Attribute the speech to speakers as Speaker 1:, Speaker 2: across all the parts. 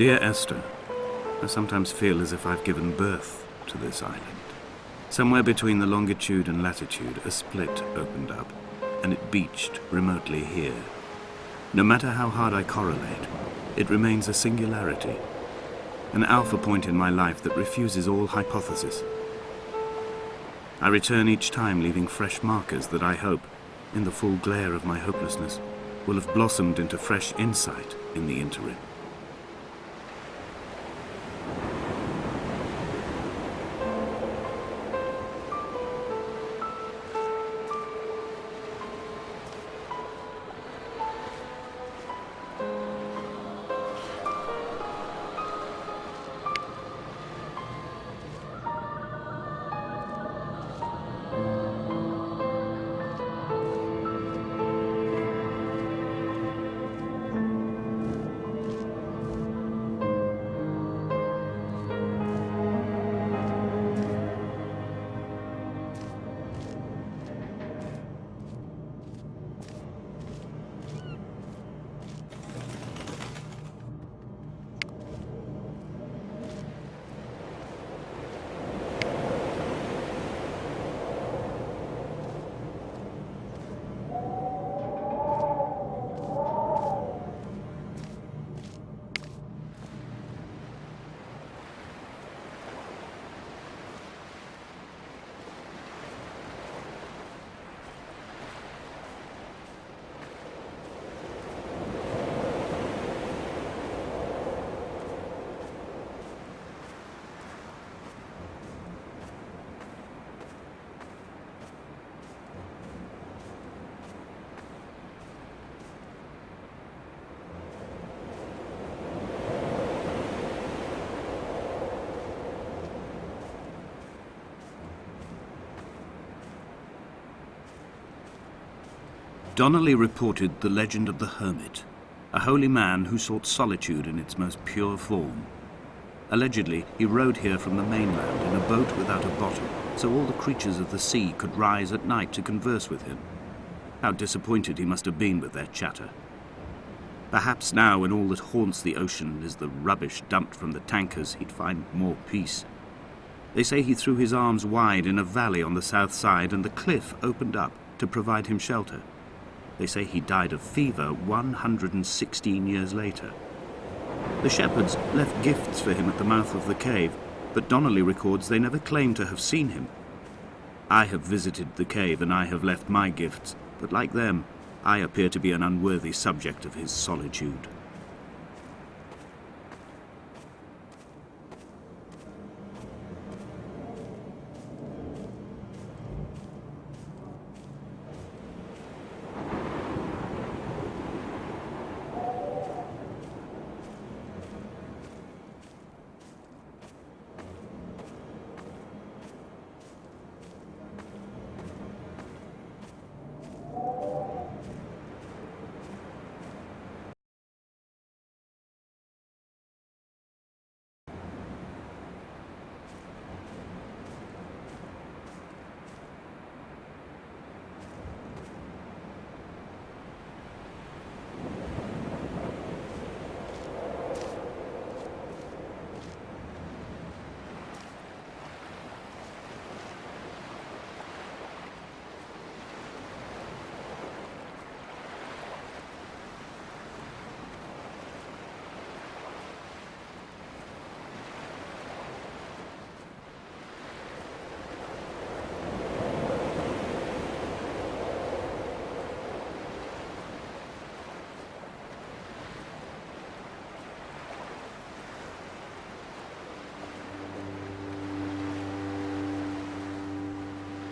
Speaker 1: Dear Esther, I sometimes feel as if I've given birth to this island. Somewhere between the longitude and latitude, a split opened up, and it beached remotely here. No matter how hard I correlate, it remains a singularity, an alpha point in my life that refuses all hypothesis. I return each time leaving fresh markers that I hope, in the full glare of my hopelessness, will have blossomed into fresh insight in the interim. Donnelly reported the legend of the hermit, a holy man who sought solitude in its most pure form. Allegedly, he rode here from the mainland in a boat without a bottom, so all the creatures of the sea could rise at night to converse with him. How disappointed he must have been with their chatter. Perhaps now, when all that haunts the ocean is the rubbish dumped from the tankers, he'd find more peace. They say he threw his arms wide in a valley on the south side, and the cliff opened up to provide him shelter. They say he died of fever 116 years later. The shepherds left gifts for him at the mouth of the cave, but Donnelly records they never claimed to have seen him. I have visited the cave and I have left my gifts, but like them, I appear to be an unworthy subject of his solitude.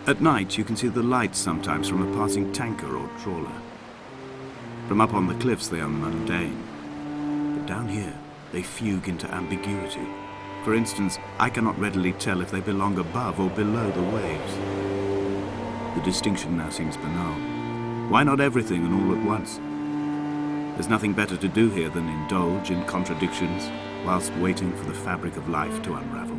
Speaker 1: At night, you can see the lights sometimes from a passing tanker or trawler. From up on the cliffs, they are mundane. But down here, they fugue into ambiguity. For instance, I cannot readily tell if they belong above or below the waves. The distinction now seems banal. Why not everything and all at once? There's nothing better to do here than indulge in contradictions whilst waiting for the fabric of life to unravel.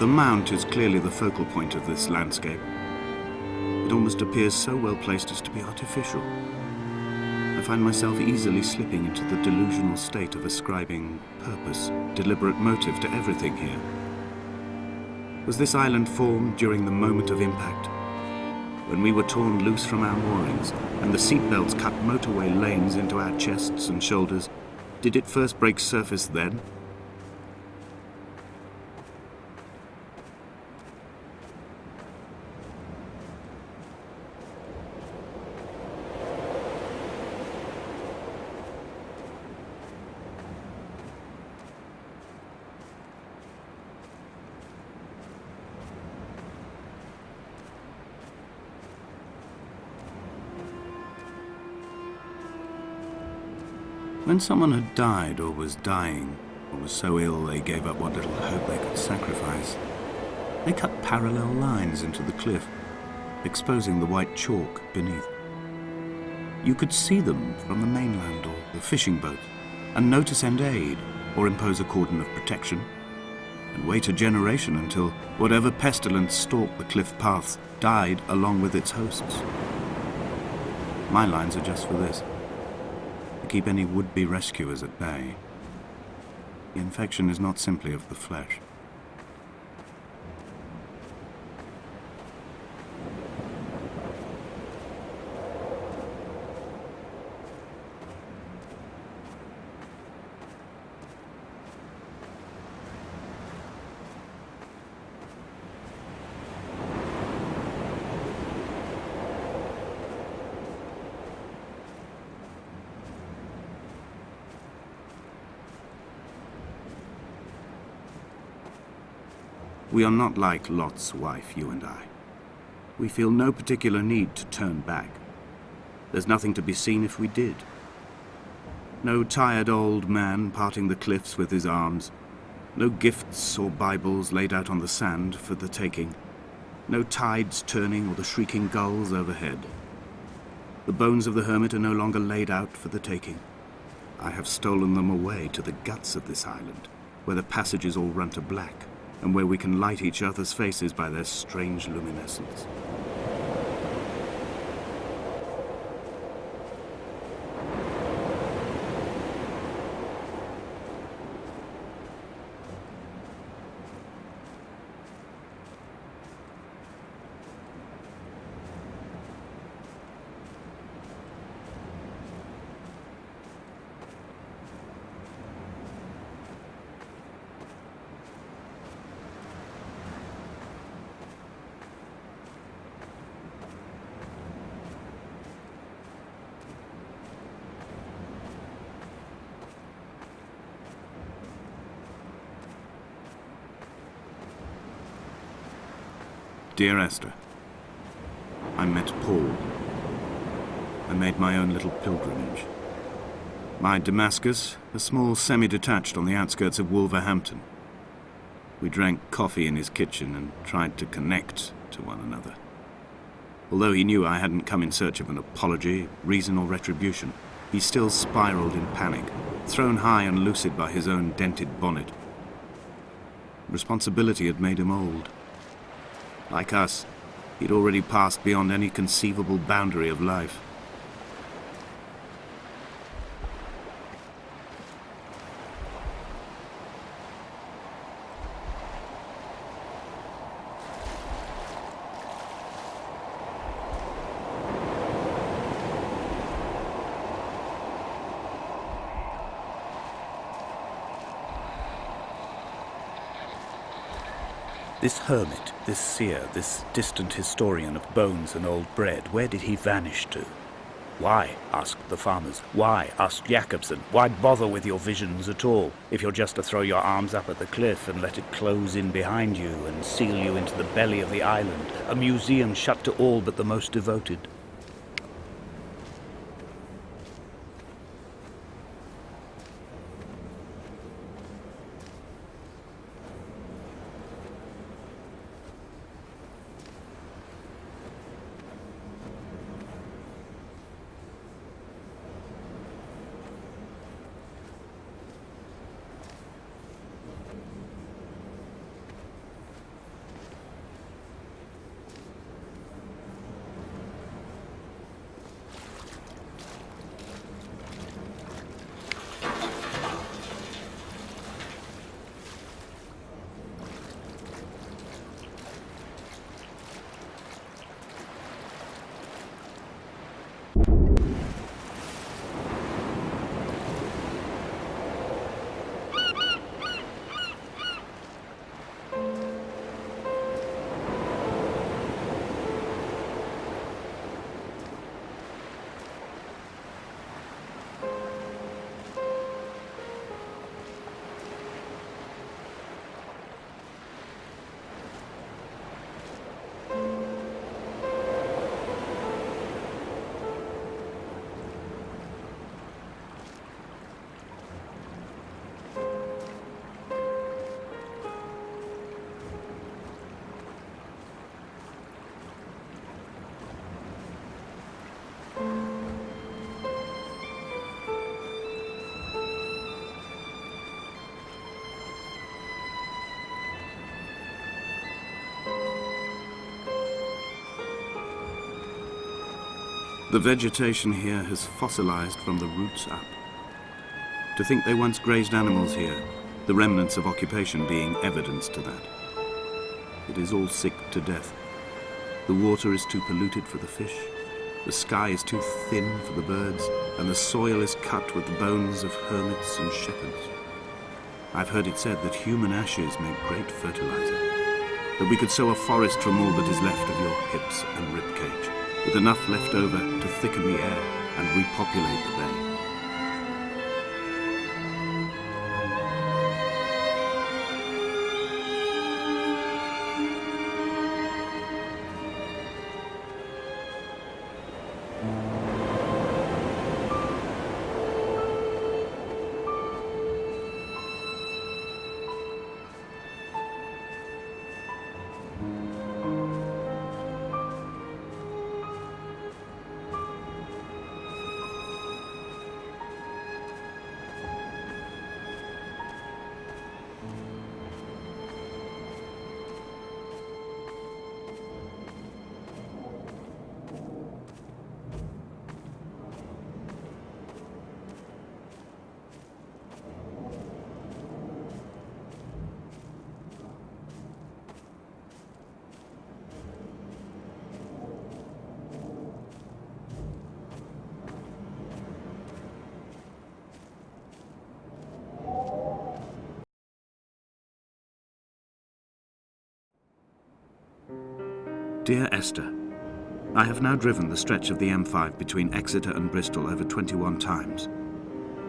Speaker 1: The mount is clearly the focal point of this landscape. It almost appears so well placed as to be artificial. I find myself easily slipping into the delusional state of ascribing purpose, deliberate motive to everything here. Was this island formed during the moment of impact? When we were torn loose from our moorings and the seatbelts cut motorway lanes into our chests and shoulders, did it first break surface then? When someone had died or was dying, or was so ill they gave up what little hope they could sacrifice, they cut parallel lines into the cliff, exposing the white chalk beneath. You could see them from the mainland or the fishing boat, and know to send aid or impose a cordon of protection, and wait a generation until whatever pestilence stalked the cliff paths died along with its hosts. My lines are just for this. To keep any would-be rescuers at bay. The infection is not simply of the flesh. We are not like Lot's wife, you and I. We feel no particular need to turn back. There's nothing to be seen if we did. No tired old man parting the cliffs with his arms. No gifts or Bibles laid out on the sand for the taking. No tides turning or the shrieking gulls overhead. The bones of the hermit are no longer laid out for the taking. I have stolen them away to the guts of this island, where the passages all run to black, and where we can light each other's faces by their strange luminescence. Dear Esther, I met Paul. I made my own little pilgrimage. My Damascus, a small semi-detached on the outskirts of Wolverhampton. We drank coffee in his kitchen and tried to connect to one another. Although he knew I hadn't come in search of an apology, reason or retribution, he still spiraled in panic, thrown high and lucid by his own dented bonnet. Responsibility had made him old. Like us, he'd already passed beyond any conceivable boundary of life. This hermit, this seer, this distant historian of bones and old bread, where did he vanish to? Why, asked the farmers. Why, asked Jacobson. Why bother with your visions at all, if you're just to throw your arms up at the cliff and let it close in behind you and seal you into the belly of the island, a museum shut to all but the most devoted? The vegetation here has fossilized from the roots up. To think they once grazed animals here, the remnants of occupation being evidence to that. It is all sick to death. The water is too polluted for the fish, the sky is too thin for the birds, and the soil is cut with the bones of hermits and shepherds. I've heard it said that human ashes make great fertilizer, that we could sow a forest from all that is left of your hips and ribcage, with enough left over to thicken the air and repopulate the bay. Dear Esther, I have now driven the stretch of the M5 between Exeter and Bristol over 21 times.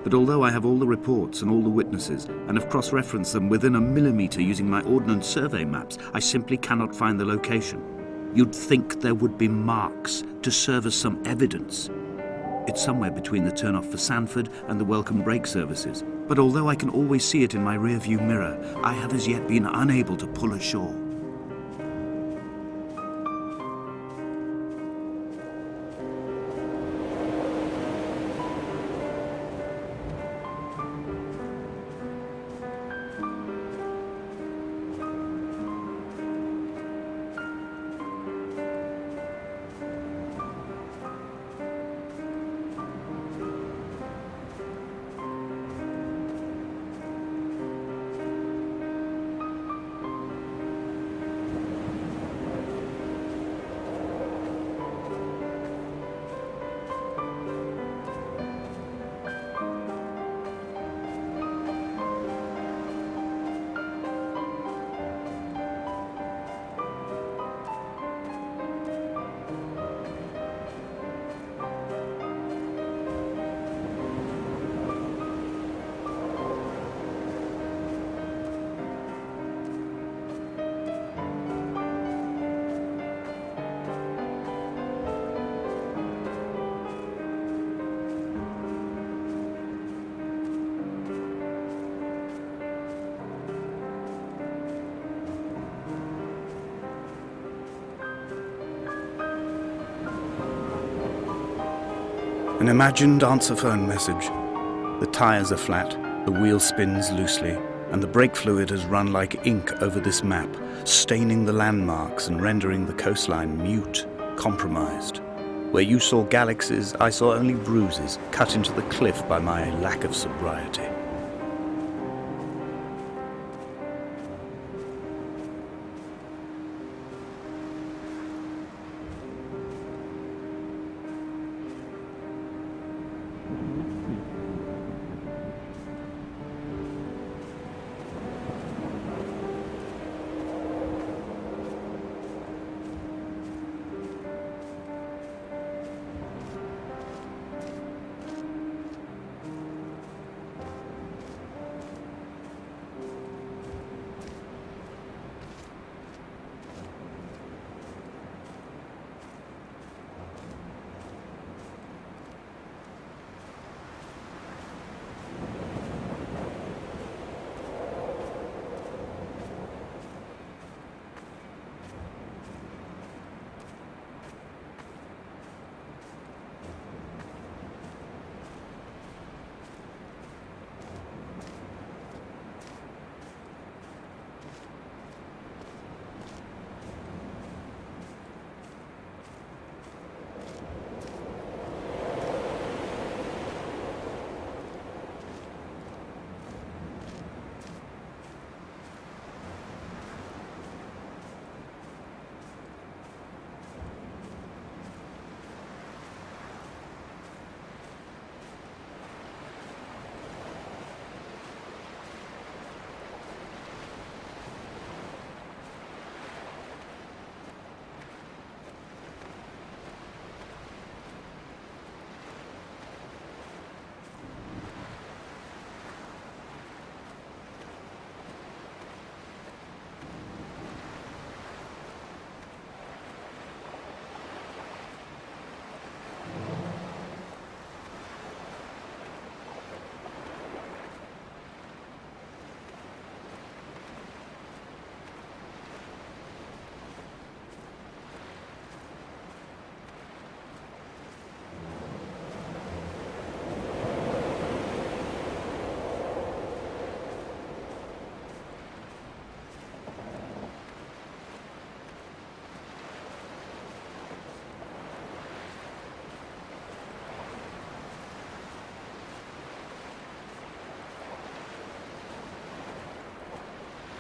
Speaker 1: But although I have all the reports and all the witnesses, and have cross-referenced them within a millimetre using my Ordnance Survey maps, I simply cannot find the location. You'd think there would be marks to serve as some evidence. It's somewhere between the turn-off for Sandford and the welcome brake services. But although I can always see it in my rear-view mirror, I have as yet been unable to pull ashore. An imagined answer phone message. The tires are flat, the wheel spins loosely, and the brake fluid has run like ink over this map, staining the landmarks and rendering the coastline mute, compromised. Where you saw galaxies, I saw only bruises cut into the cliff by my lack of sobriety.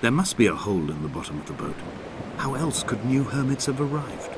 Speaker 1: There must be a hole in the bottom of the boat. How else could new hermits have arrived?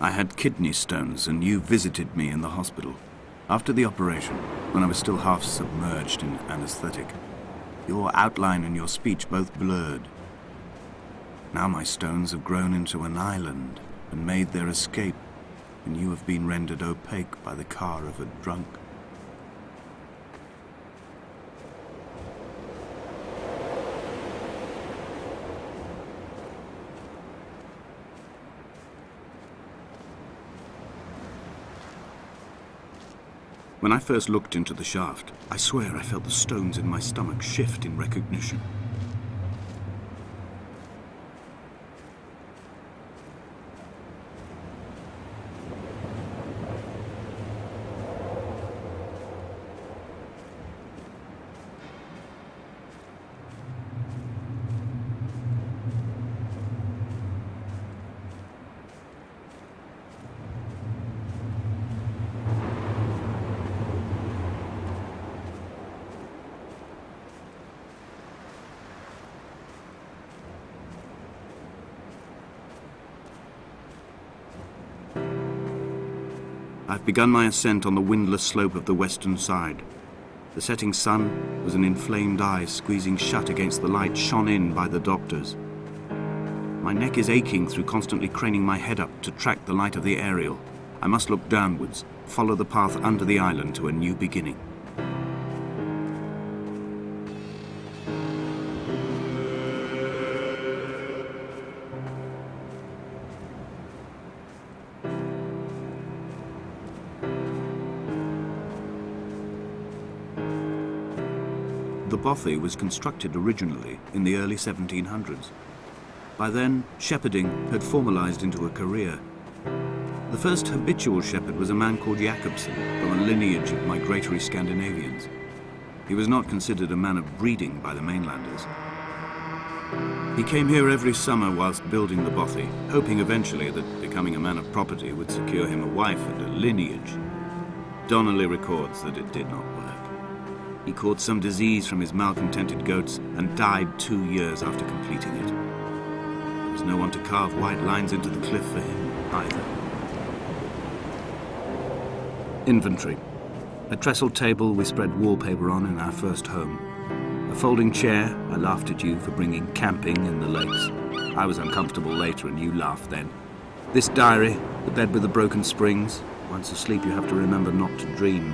Speaker 1: I had kidney stones, and you visited me in the hospital. After the operation, when I was still half submerged in anesthetic, your outline and your speech both blurred. Now my stones have grown into an island and made their escape, and you have been rendered opaque by the car of a drunk. When I first looked into the shaft, I swear I felt the stones in my stomach shift in recognition. I've begun my ascent on the windless slope of the western side. The setting sun was an inflamed eye squeezing shut against the light shone in by the doctors. My neck is aching through constantly craning my head up to track the light of the aerial. I must look downwards, follow the path under the island to a new beginning. The bothy was constructed originally in the early 1700s. By then, shepherding had formalized into a career. The first habitual shepherd was a man called Jacobsen, from a lineage of migratory Scandinavians. He was not considered a man of breeding by the mainlanders. He came here every summer whilst building the bothy, hoping eventually that becoming a man of property would secure him a wife and a lineage. Donnelly records that it did not work. He caught some disease from his malcontented goats and died 2 years after completing it. There was no one to carve white lines into the cliff for him either. Inventory. A trestle table we spread wallpaper on in our first home. A folding chair. I laughed at you for bringing camping in the lakes. I was uncomfortable later and you laughed then. This diary, the bed with the broken springs. Once asleep you have to remember not to dream.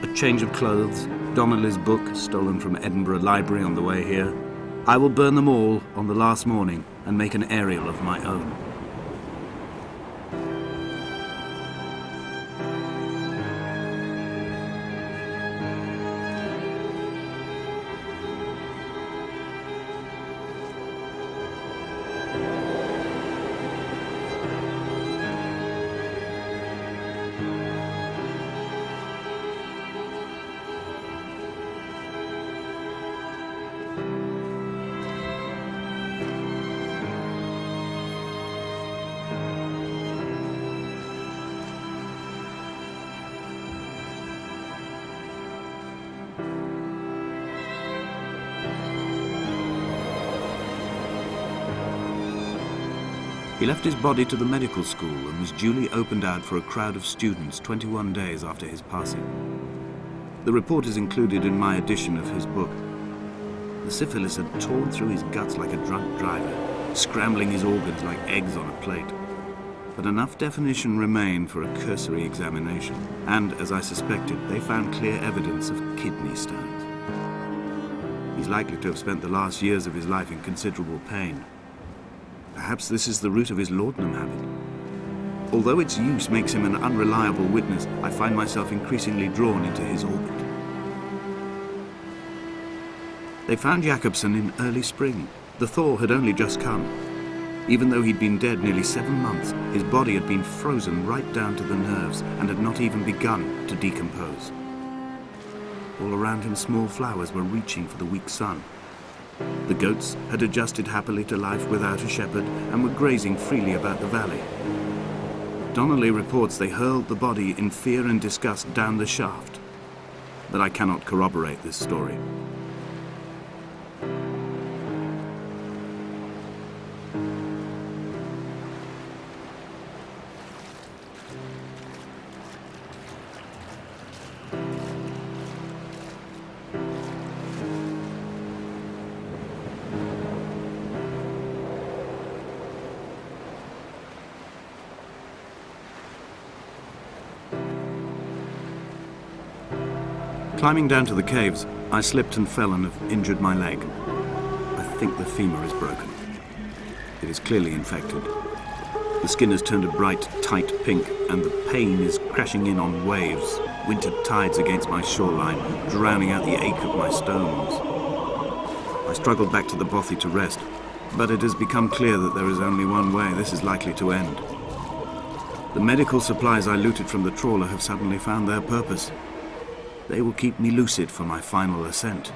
Speaker 1: A change of clothes. Donnelly's book, stolen from Edinburgh Library on the way here. I will burn them all on the last morning and make an aerial of my own. He left his body to the medical school and was duly opened out for a crowd of students 21 days after his passing. The report is included in my edition of his book. The syphilis had torn through his guts like a drunk driver, scrambling his organs like eggs on a plate. but enough definition remained for a cursory examination, and, as I suspected, they found clear evidence of kidney stones. He's likely to have spent the last years of his life in considerable pain. Perhaps this is the root of his laudanum habit. Although its use makes him an unreliable witness, I find myself increasingly drawn into his orbit. They found Jakobsen in early spring. The thaw had only just come. Even though he'd been dead nearly 7 months, his body had been frozen right down to the nerves and had not even begun to decompose. All around him, small flowers were reaching for the weak sun. The goats had adjusted happily to life without a shepherd and were grazing freely about the valley. Donnelly reports they hurled the body in fear and disgust down the shaft, but I cannot corroborate this story. Climbing down to the caves, I slipped and fell and have injured my leg. I think the femur is broken. It is clearly infected. The skin has turned a bright, tight pink, and the pain is crashing in on waves, winter tides against my shoreline, drowning out the ache of my stones. I struggled back to the bothy to rest, but it has become clear that there is only one way this is likely to end. The medical supplies I looted from the trawler have suddenly found their purpose. They will keep me lucid for my final ascent.